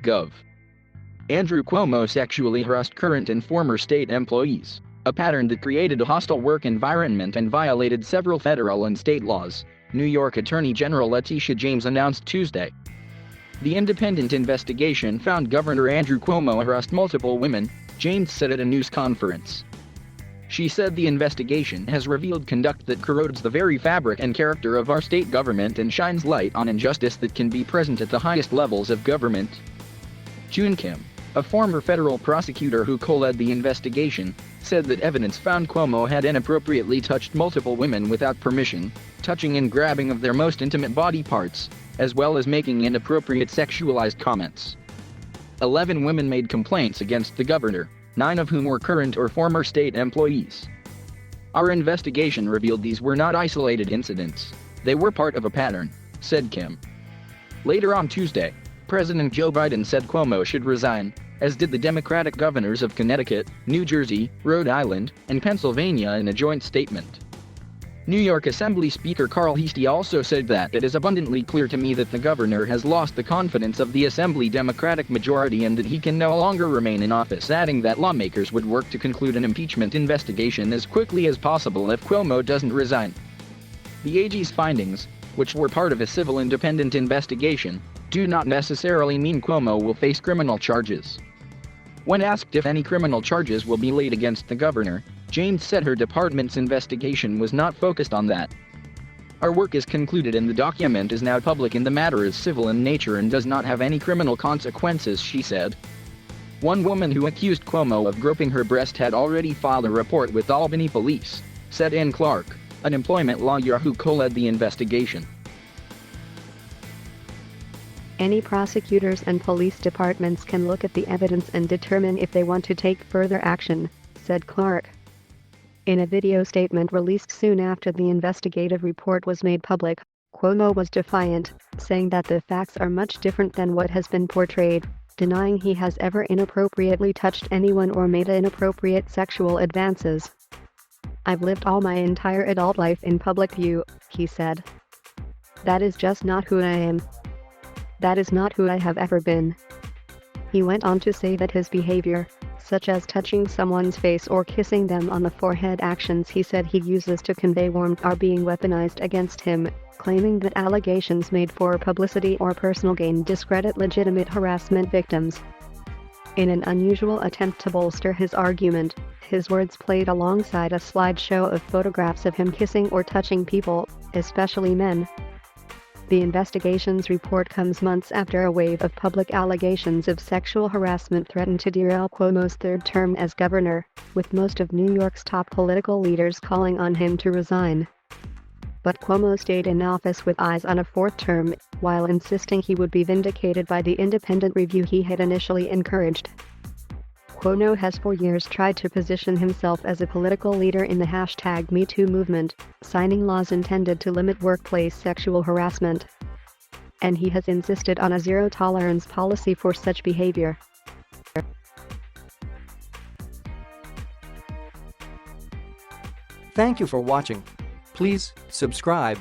Gov.Andrew Cuomo sexually harassed current and former state employees, a pattern that created a hostile work environment and violated several federal and state laws, New York Attorney General Letitia James announced Tuesday. The independent investigation found Governor Andrew Cuomo harassed multiple women, James said at a news conference. She said the investigation has revealed conduct that corrodes the very fabric and character of our state government and shines light on injustice that can be present at the highest levels of government. June Kim, a former federal prosecutor who co-led the investigation, said that evidence found Cuomo had inappropriately touched multiple women without permission, touching and grabbing of their most intimate body parts, as well as making inappropriate sexualized comments. 11 women made complaints against the governor, 9 of whom were current or former state employees. Our investigation revealed these were not isolated incidents. They were part of a pattern, said Kim. Later on Tuesday, President Joe Biden said Cuomo should resign, as did the Democratic governors of Connecticut, New Jersey, Rhode Island, and Pennsylvania in a joint statement. New York Assembly Speaker Carl Heastie also said that it is abundantly clear to me that the governor has lost the confidence of the Assembly Democratic majority and that he can no longer remain in office, adding that lawmakers would work to conclude an impeachment investigation as quickly as possible if Cuomo doesn't resign. The AG's findings, which were part of a civil independent investigation, do not necessarily mean Cuomo will face criminal charges. When asked if any criminal charges will be laid against the governor, James said her department's investigation was not focused on that. Our work is concluded and the document is now public and the matter is civil in nature and does not have any criminal consequences, she said. One woman who accused Cuomo of groping her breast had already filed a report with Albany police, said Ann Clark, an employment lawyer who co-led the investigation. Any prosecutors and police departments can look at the evidence and determine if they want to take further action, said Clark. In a video statement released soon after the investigative report was made public, Cuomo was defiant, saying that the facts are much different than what has been portrayed, denying he has ever inappropriately touched anyone or made inappropriate sexual advances. I've lived all my entire adult life in public view, he said. That is just not who I am. That is not who I have ever been. He went on to say that his behavior, such as touching someone's face or kissing them on the forehead, actions he said he uses to convey warmth, are being weaponized against him, claiming that allegations made for publicity or personal gain discredit legitimate harassment victims. In an unusual attempt to bolster his argument, his words played alongside a slideshow of photographs of him kissing or touching people, especially men. The investigation's report comes months after a wave of public allegations of sexual harassment threatened to derail Cuomo's third term as governor, with most of New York's top political leaders calling on him to resign. But Cuomo stayed in office with eyes on a fourth term, while insisting he would be vindicated by the independent review he had initially encouraged. Cuomo has for years tried to position himself as a political leader in the #MeToo movement, signing laws intended to limit workplace sexual harassment. And he has insisted on a zero-tolerance policy for such behavior. Thank you for watching. Please subscribe